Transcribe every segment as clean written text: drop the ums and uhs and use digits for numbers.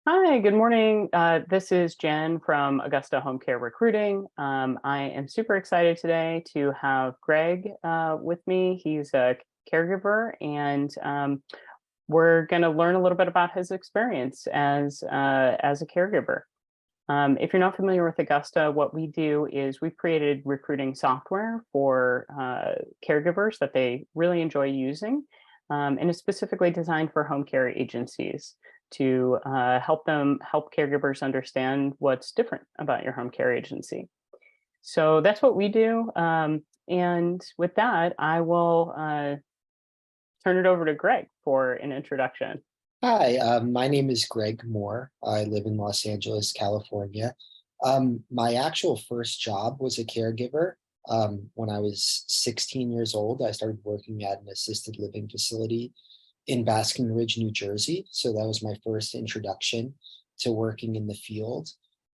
Hi, good morning. This is Jen from Augusta Home Care Recruiting. I am super excited today to have Greg with me. He's a caregiver, and we're going to learn a little bit about his experience as a caregiver. If you're not familiar with Augusta, what we do is we've created recruiting software for caregivers that they really enjoy using, and it's specifically designed for home care agencies to help caregivers understand what's different about your home care agency. So that's what we do. And with that, I will turn it over to Greg for an introduction. Hi, my name is Greg Moore. I live in Los Angeles, California. My actual first job was a caregiver. When I was 16 years old, I started working at an assisted living facility in Basking Ridge, New Jersey. So that was my first introduction to working in the field.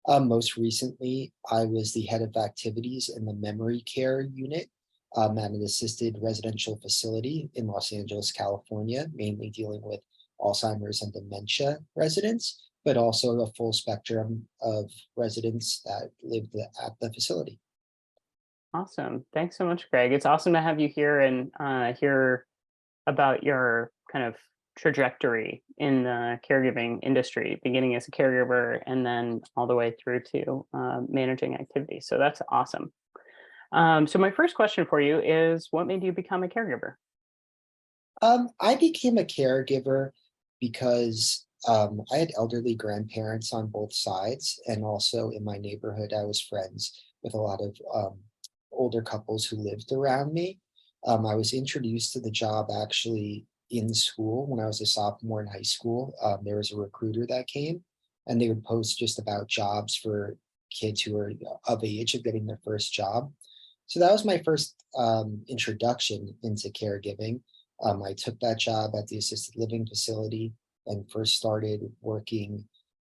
Most recently, I was the head of activities in the memory care unit at an assisted residential facility in Los Angeles, California, mainly dealing with Alzheimer's and dementia residents, but also a full spectrum of residents that lived at the facility. Awesome. Thanks so much, Greg. It's awesome to have you here and hear about your kind of trajectory in the caregiving industry, beginning as a caregiver and then all the way through to managing activities. So that's awesome. So my first question for you is, what made you become a caregiver? I became a caregiver because I had elderly grandparents on both sides, and also in my neighborhood, I was friends with a lot of older couples who lived around me. I was introduced to the job actually in school when I was a sophomore in high school. There was a recruiter that came, and they would post just about jobs for kids who were of age of getting their first job. So that was my first introduction into caregiving. I took that job at the assisted living facility and first started working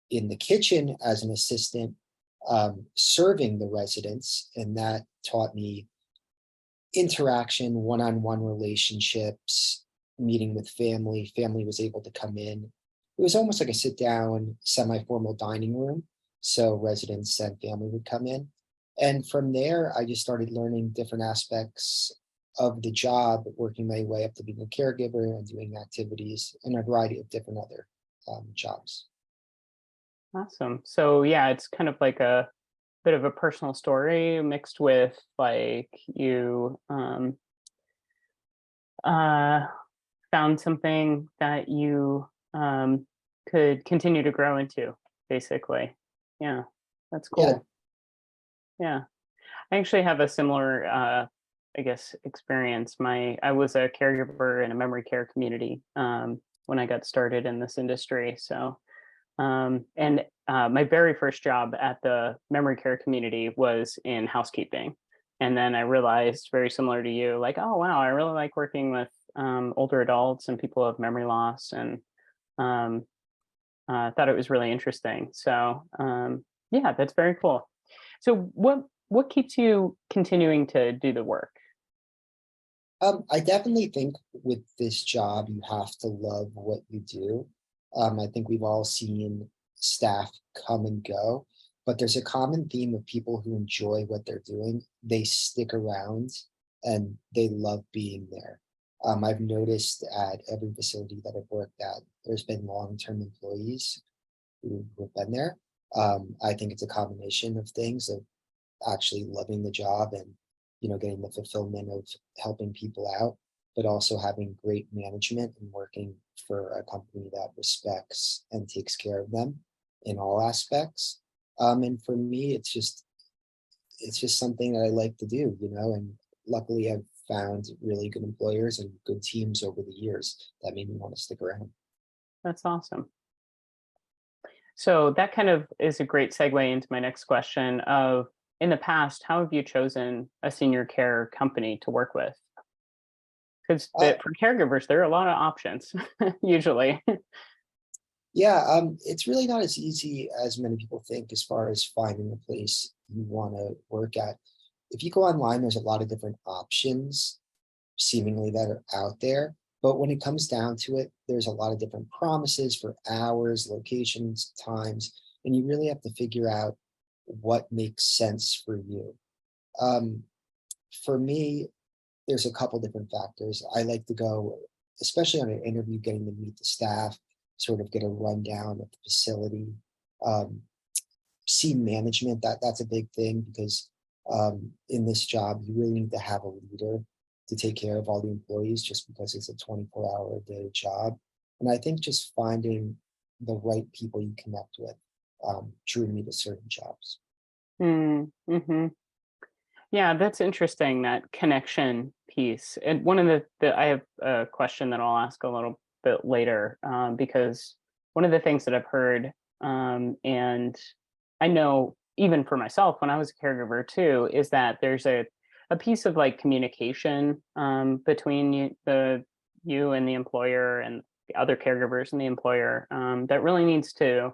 in the kitchen as an assistant, serving the residents. And that taught me interaction, one on one relationships, meeting with family. Family was able to come in. It was almost like a sit down, semi formal dining room. So residents and family would come in. And from there, I just started learning different aspects of the job, working my way up to being a caregiver and doing activities and a variety of different other jobs. Awesome. So yeah, it's kind of like a bit of a personal story mixed with like you uh, found something that you could continue to grow into, basically. Yeah, that's Yeah. cool. Yeah. I actually have a similar, I guess, experience. I was a caregiver in a memory care community when I got started in this industry. So, my very first job at the memory care community was in housekeeping, and then I realized, very similar to you, like, oh wow, I really like working with older adults and people with memory loss, and um, thought it was really interesting. So, yeah, that's very cool. So what keeps you continuing to do the work? I definitely think with this job, you have to love what you do. I think we've all seen staff come and go, but there's a common theme of people who enjoy what they're doing. They stick around and they love being there. I've noticed at every facility that I've worked at, there's been long-term employees who have been there. I think it's a combination of things of actually loving the job and getting the fulfillment of helping people out, but also having great management and working for a company that respects and takes care of them in all aspects. And for me, it's just something that I like to do, and luckily I've found really good employers and good teams over the years that made me want to stick around. That's awesome. So that kind of is a great segue into my next question of, in the past, how have you chosen a senior care company to work with? Because Uh, for caregivers, there are a lot of options usually. Yeah, it's really not as easy as many people think as far as finding a place you want to work at. If you go online, there's a lot of different options seemingly that are out there, But when it comes down to it, there's a lot of different promises for hours, locations, times, and you really have to figure out what makes sense for you. Um, for me, there's a couple different factors. I like to go, especially on an interview, getting to meet the staff, sort of get a rundown of the facility, um, see management. That's a big thing because in this job, you really need to have a leader to take care of all the employees, just because it's a 24-hour a day job. And I think just finding the right people you connect with drew me to certain jobs. Mm-hmm. Yeah, that's interesting, that connection piece. And one of I have a question that I'll ask a little bit later, because one of the things that I've heard, and I know even for myself when I was a caregiver too, is that there's a piece of like communication between you and the employer and the other caregivers and the employer, that really needs to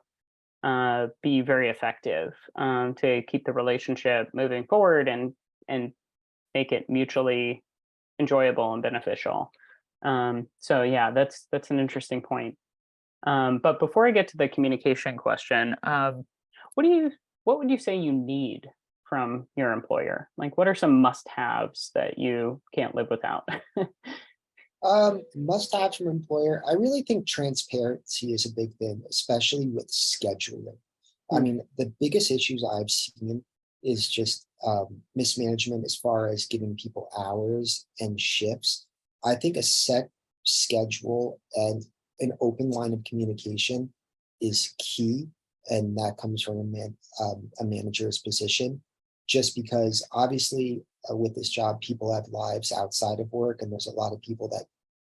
be very effective, to keep the relationship moving forward and make it mutually enjoyable and beneficial. So yeah, that's an interesting point. But before I get to the communication question, what do you what would you say you need from your employer? Like, what are some must-haves that you can't live without? Must have from employer. I really think transparency is a big thing, especially with scheduling. I Mm, mean, the biggest issues I've seen is just mismanagement as far as giving people hours and shifts. I think a set schedule and an open line of communication is key, and that comes from a manager's position. Just because obviously with this job, people have lives outside of work, and there's a lot of people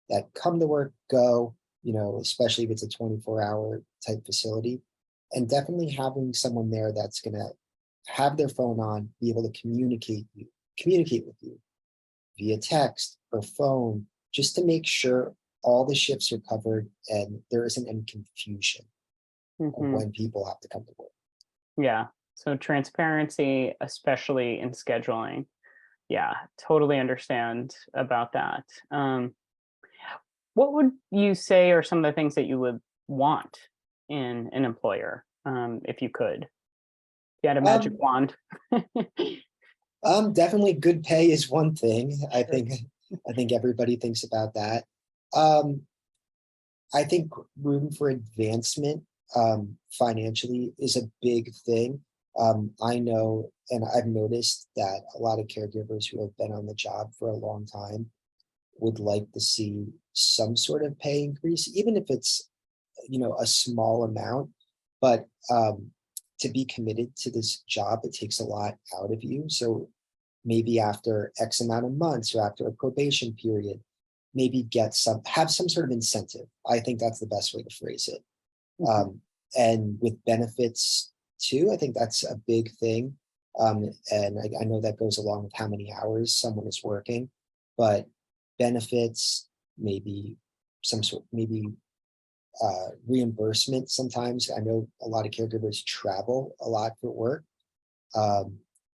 that come to work, go, especially if it's a 24-hour type facility. And definitely having someone there that's gonna have their phone on, be able to communicate with you via text or phone, just to make sure all the shifts are covered and there isn't any confusion of mhm. when people have to come to work. Yeah. So transparency, especially in scheduling. Yeah, totally understand about that. What would you say are some of the things that you would want in an employer, if you could? If you had a magic Um, wand. Definitely good pay is one thing. I Sure. think I think everybody thinks about that. Um, I think room for advancement financially is a big thing. I know, and I've noticed that a lot of caregivers who have been on the job for a long time would like to see some sort of pay increase, even if it's a small amount. But to be committed to this job, it takes a lot out of you. So maybe after X amount of months or after a probation period, maybe have some sort of incentive. I think that's the best way to phrase it. Mhm. Um, and with benefits too, I think that's a big thing. And I know that goes along with how many hours someone is working, but benefits, maybe maybe reimbursement. Sometimes I know a lot of caregivers travel a lot for work, um,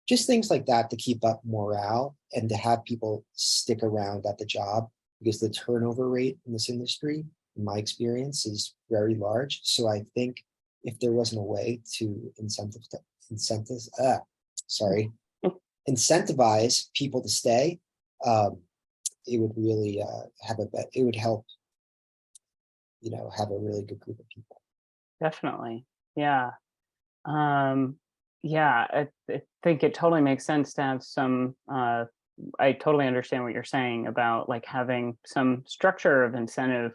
just things like that to keep up morale and to have people stick around at the job, because the turnover rate in this industry, in my experience, is very large. So I think if there wasn't a way to incentives, sorry, incentivize people to stay, um, it would really it would help, have a really good group of people. Definitely. Yeah. Um, yeah, I think it totally makes sense to have some. I totally understand what you're saying about like having some structure of incentive,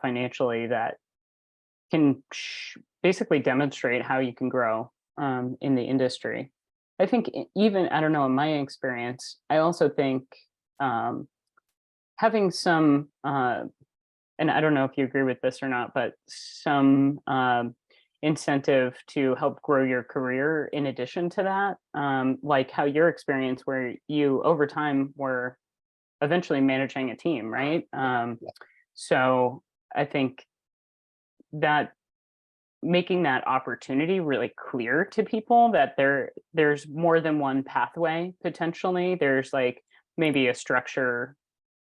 financially, that can basically demonstrate how you can grow, in the industry. I think even, I don't know, in my experience, I also think, um, having some, and I don't know if you agree with this or not, but some, incentive to help grow your career in addition to that, like how your experience where you over time were eventually managing a team, right? Yeah. So I think that making that opportunity really clear to people, that there's more than one pathway potentially. There's like maybe a structure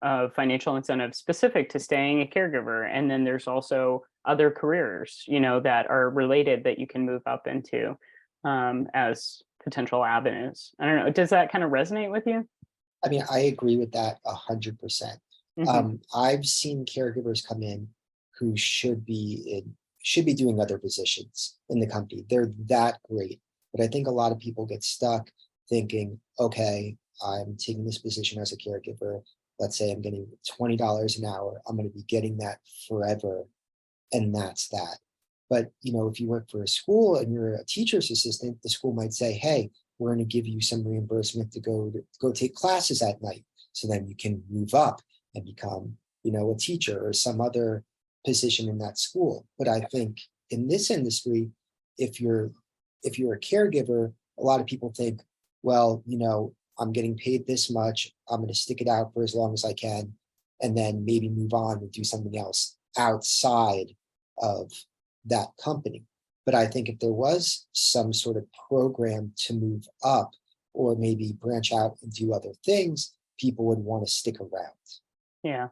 of financial incentive specific to staying a caregiver, and then there's also other careers, that are related that you can move up into as potential avenues. I don't know. Does that kind of resonate with you? I mean, I agree with that 100%. Hmm. I've seen caregivers come in who should be doing other positions in the company. They're that great. But I think a lot of people get stuck thinking, okay, I'm taking this position as a caregiver. Let's say I'm getting $20 an hour. I'm going to be getting that forever, and that's that. But if you work for a school and you're a teacher's assistant, the school might say, "Hey, we're going to give you some reimbursement to go take classes at night, so then you can move up and become, a teacher or some other position in that school." But I think in this industry, if you're if you're a caregiver, a lot of people think, well, I'm getting paid this much. I'm going to stick it out for as long as I can, and then maybe move on and do something else outside of that company. But I think if there was some sort of program to move up or maybe branch out and do other things, people would want to stick around. Yeah.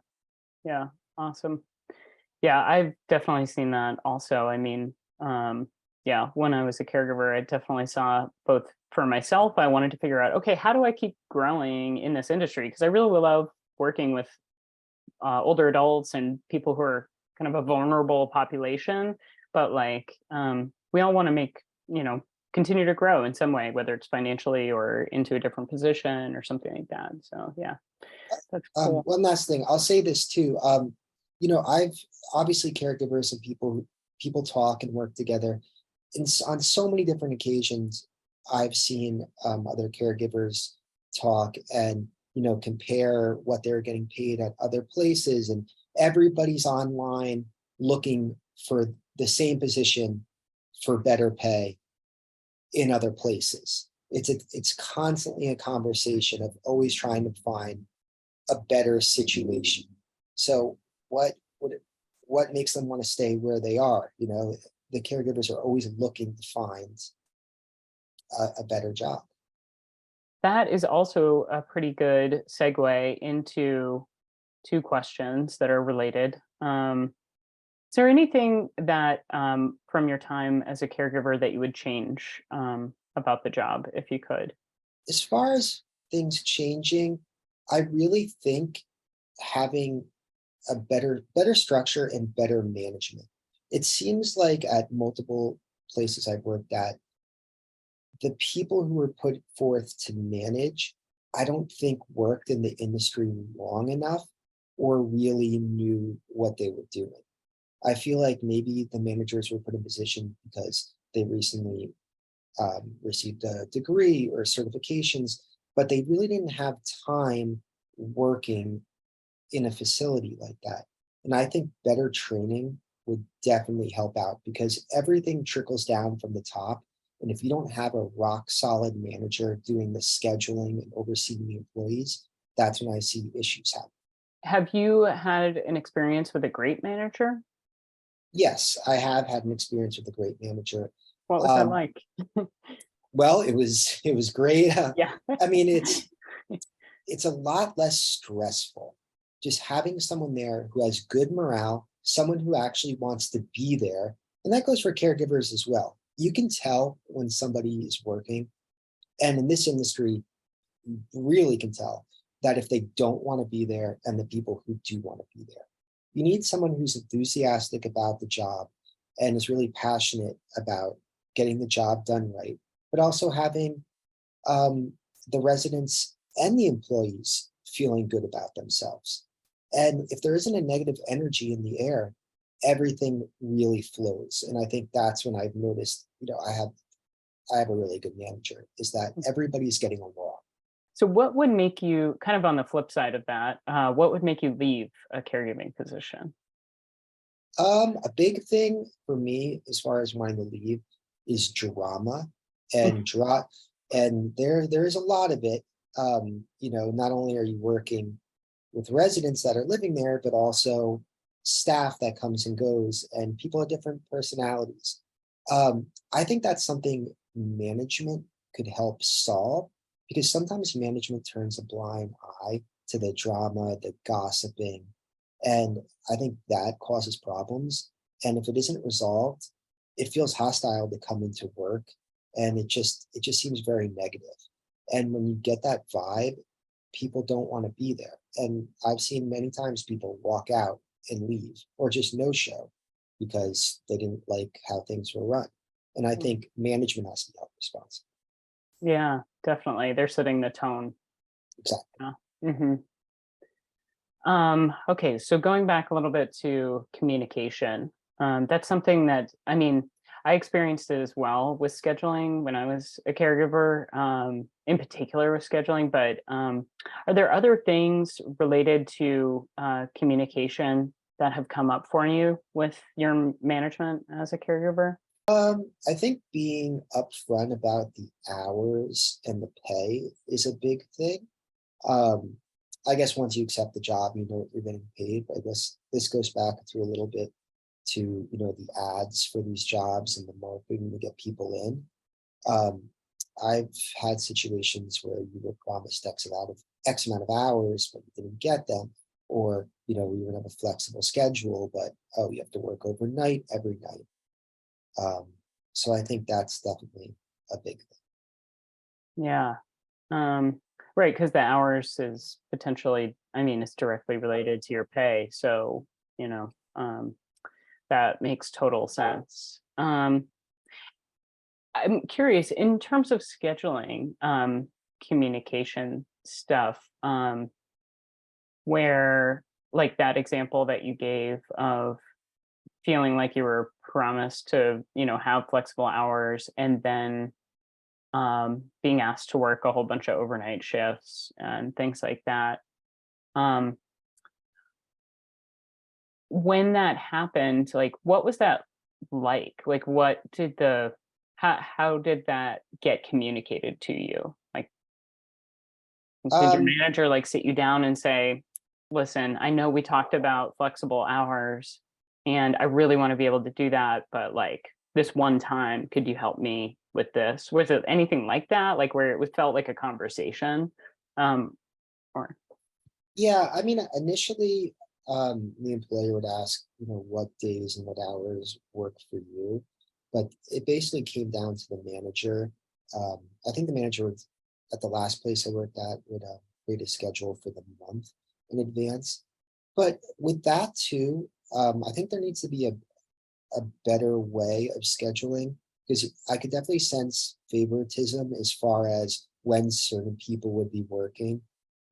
Yeah. Awesome. Yeah, I've definitely seen that also. I mean, yeah, when I was a caregiver, I definitely saw both for myself, I wanted to figure out, okay, how do I keep growing in this industry? Because I really love working with older adults and people who are kind of a vulnerable population. But like, we all want to continue to grow in some way, whether it's financially or into a different position or something like that. So yeah, that's cool. One last thing, I'll say this too. I've obviously caregivers and people talk and work together. On so many different occasions, I've seen other caregivers talk and compare what they're getting paid at other places, and everybody's online looking for the same position for better pay in other places. It's constantly a conversation of always trying to find a better situation. So what makes them want to stay where they are? The caregivers are always looking to find a better job. That is also a pretty good segue into two questions that are related. Is there anything that from your time as a caregiver that you would change about the job if you could? As far as things changing, I really think having a better structure and better management. It seems like at multiple places I've worked at, the people who were put forth to manage, I don't think worked in the industry long enough or really knew what they were doing. I feel like maybe the managers were put in position because they recently received a degree or certifications, but they really didn't have time working in a facility like that. And I think better training would definitely help out because everything trickles down from the top. And if you don't have a rock solid manager doing the scheduling and overseeing the employees, that's when I see issues happen. Have you had an experience with a great manager? Yes, I have had an experience with a great manager. What was that Um, like? well, it was great. Yeah. I mean, it's a lot less stressful just having someone there who has good morale, someone who actually wants to be there. And that goes for caregivers as well. You can tell when somebody is working. And in this industry, you really can tell that if they don't want to be there and the people who do want to be there. You need someone who's enthusiastic about the job and is really passionate about getting the job done right, but also having um, the residents and the employees feeling good about themselves. And if there isn't a negative energy in the air, everything really flows. And I think that's when I've noticed, I have a really good manager, is that everybody's getting along. So, what would make you, kind of on the flip side of that, what would make you leave a caregiving position? A big thing for me as far as wanting to leave is drama and there is a lot of it. Not only are you working with residents that are living there, but also staff that comes and goes, and people have different personalities. I think that's something management could help solve because sometimes management turns a blind eye to the drama, the gossiping. And I think that causes problems. And if it isn't resolved, it feels hostile to come into work, and it just seems very negative. And when you get that vibe, people don't want to be there. And I've seen many times people walk out and leave or just no show because they didn't like how things were run. And I Mm. think management has to be held responsible. Yeah, definitely. They're setting the tone. Exactly. Yeah. Okay, so going back a little bit to communication, that's something that, I mean, I experienced it as well with scheduling when I was a caregiver, in particular with scheduling. But are there other things related to communication that have come up for you with your management as a caregiver? I think being upfront about the hours and the pay is a big thing. Um, I guess once you accept the job, you know what you're getting paid. But I guess this goes back to a little bit to, the ads for these jobs and the marketing to get people in. Um, I've had situations where you were promised X amount of hours, but you didn't get them, or we would have a flexible schedule, but oh, you have to work overnight every night. Um, so I think that's definitely a big thing. Yeah. Um, right, because the hours is potentially, I mean, it's directly related to your pay. So, you know, that makes total sense. I'm curious in terms of scheduling, communication stuff, where like that example that you gave of feeling like you were promised to, have flexible hours and then being asked to work a whole bunch of overnight shifts and things like that. Um, when that happened, like what was that like? Like what did the how did that get communicated to you? Like did your Um, manager like sit you down and say, "Listen, I know we talked about flexible hours and I really want to be able to do that, but like this one time, could you help me with this?" Was it anything like that? Like where it was felt like a conversation? Um, or yeah, I mean, initially, the employer would ask, what days and what hours work for you, but it basically came down to the manager. I think the manager would, at the last place I worked at, would create a schedule for the month in advance. But with that too, I think there needs to be a better way of scheduling, because I could definitely sense favoritism as far as when certain people would be working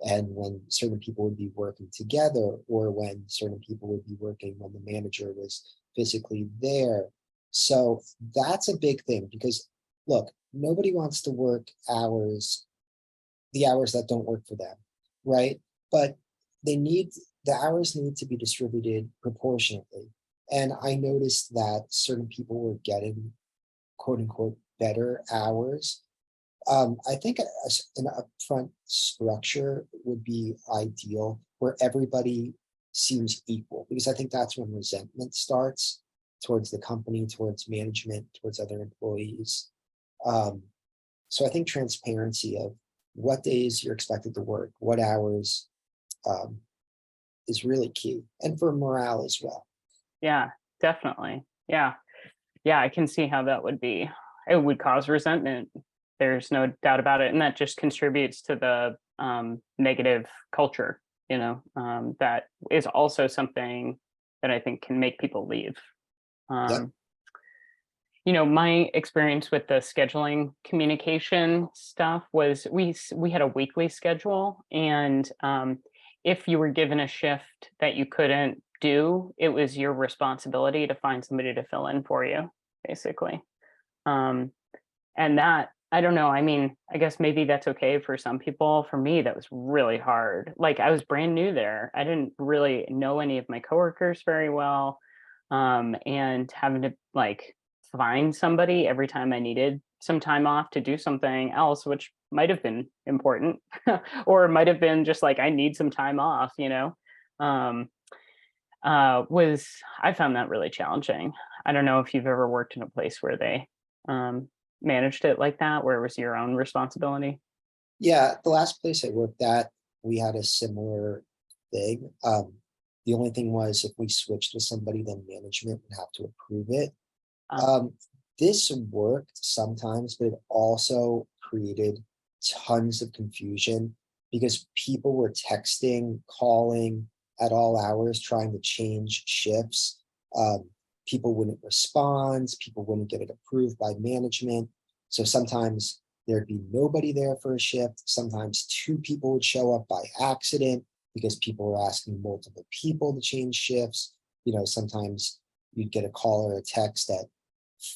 and when certain people would be working together, or when certain people would be working when the manager was physically there. So that's a big thing because look, nobody wants to work the hours that don't work for them, right? But they need the hours need to be distributed proportionately. And I noticed that certain people were getting quote unquote better hours. I think an upfront structure would be ideal where everybody seems equal, because I think that's when resentment starts towards the company, towards management, towards other employees. Um, so I think transparency of what days you're expected to work, what hours, um, is really key, and for morale as well. yeah, definitely. Yeah. Yeah, I can see how that would be. It would cause resentment. There's no doubt about it. And that just contributes to the negative culture, that is also something that I think can make people leave. Yep. Um, my experience with the scheduling communication stuff was we had a weekly schedule, and if you were given a shift that you couldn't do, it was your responsibility to find somebody to fill in for you, basically. Um, and that, I don't know, I mean, I guess maybe that's okay for some people. For me, that was really hard. Like I was brand new there. I didn't really know any of my coworkers very well. And having to like find somebody every time I needed some time off to do something else, which might have been important, or it might have been just like I need some time off, um, was I found that really challenging. I don't know if you've ever worked in a place where they um, managed it like that, where it was your own responsibility. Yeah, the last place I worked at, we had a similar thing. The only thing was if we switched with somebody, then management would have to approve it. Uh, Um, this worked sometimes, but it also created tons of confusion because people were texting, calling at all hours, trying to change shifts. Um, People wouldn't respond, people wouldn't get it approved by management. So sometimes there'd be nobody there for a shift. Sometimes two people would show up by accident because people were asking multiple people to change shifts. Sometimes you'd get a call or a text at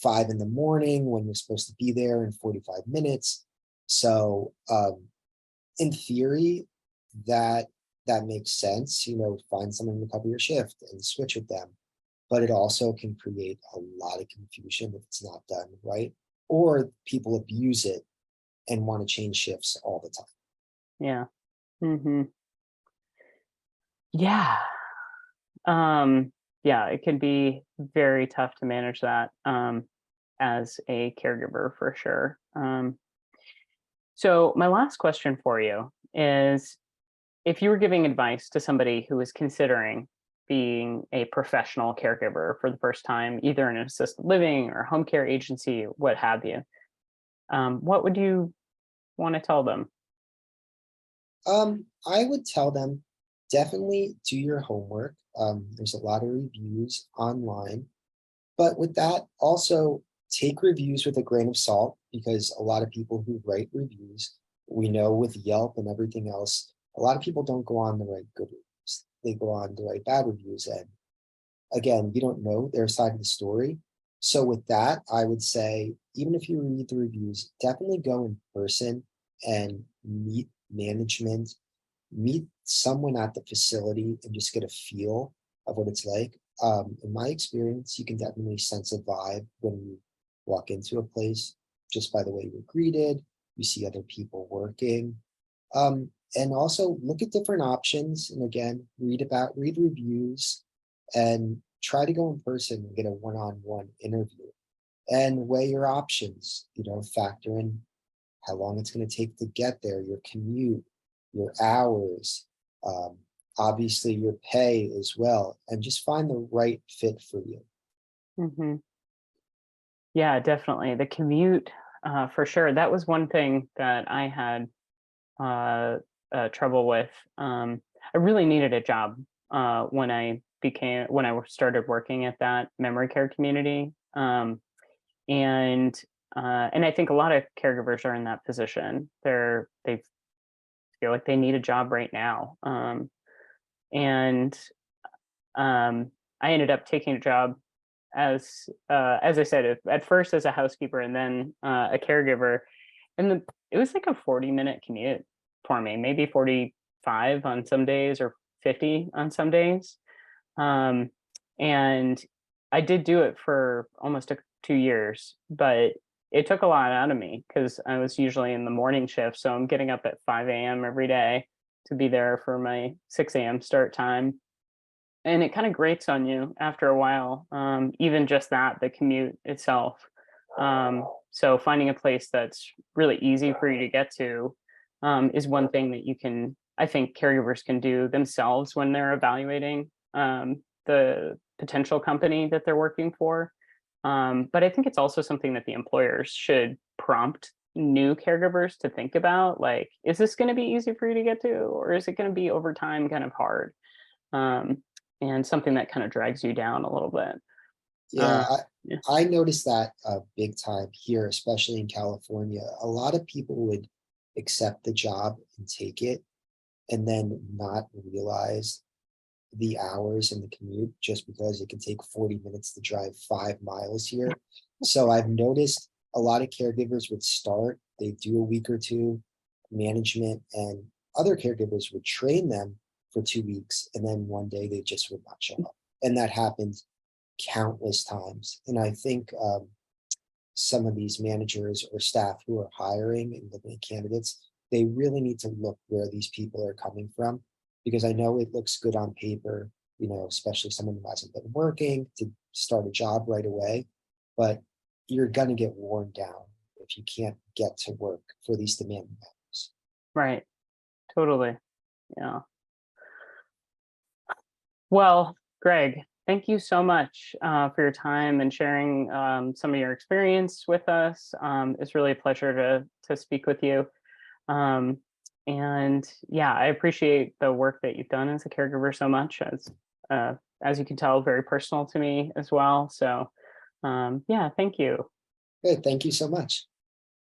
5 in the morning when you're supposed to be there in 45 minutes. So in theory, that that makes sense, find someone to cover your shift and switch with them. But it also can create a lot of confusion if it's not done right, or people abuse it and want to change shifts all the time. yeah. hmm Yeah. Um, yeah, it can be very tough to manage that as a caregiver for sure. So my last question for you is, if you were giving advice to somebody who is considering being a professional caregiver for the first time, either in an assisted living or home care agency, what have you, what would you want to tell them? I would tell them definitely do your homework. There's a lot of reviews online. But with that, also take reviews with a grain of salt because a lot of people who write reviews, we know with Yelp and everything else, a lot of people don't go on to write good reviews. They go on to write bad reviews. And again, you don't know their side of the story. So with that, I would say, even if you read the reviews, definitely go in person and meet management, meet someone at the facility and just get a feel of what it's like. In my experience, you can definitely sense a vibe when you walk into a place just by the way you're greeted. You see other people working. And also look at different options. And again, read reviews and try to go in person and get a one-on-one interview and weigh your options, factor in how long it's going to take to get there, your commute, your hours, um, obviously your pay as well, and just find the right fit for you. hmm Yeah, definitely. The commute, for sure. That was one thing that I had trouble with. I really needed a job when I started working at that memory care community, and and I think a lot of caregivers are in that position. They feel like they need a job right now, and I ended up taking a job as I said, at first as a housekeeper and then a caregiver, and it was like a 40-minute commute for me, maybe 45 on some days or 50 on some days. Um, and I did do it for almost 2 years, but it took a lot out of me because I was usually in the morning shift. So I'm getting up at 5 a.m. every day to be there for my 6 a.m. start time. And it kind of grates on you after a while, even just that, the commute itself. So finding a place that's really easy for you to get to is one thing that I think caregivers can do themselves when they're evaluating the potential company that they're working for. But I think it's also something that the employers should prompt new caregivers to think about. Like, is this going to be easy for you to get to, or is it going to be over time kind of hard? Um, and something that kind of drags you down a little bit. Yeah, Uh, yeah. I noticed that big time here, especially in California. A lot of people would accept the job and take it, and then not realize the hours and the commute just because it can take 40 minutes to drive 5 miles here. So I've noticed a lot of caregivers would start, they do a week or two, management and other caregivers would train them for 2 weeks, and then one day they just would not show up. And that happened countless times. And I think some of these managers or staff who are hiring and looking at candidates, they really need to look where these people are coming from because I know it looks good on paper, especially someone who hasn't been working to start a job right away, but you're going to get worn down if you can't get to work for these demanding hours. Right. Totally. Yeah. Well, Greg, thank you so much for your time and sharing some of your experience with us. It's really a pleasure to speak with you. Um, and yeah, I appreciate the work that you've done as a caregiver so much. As you can tell, very personal to me as well. So yeah, thank you. Good, thank you so much.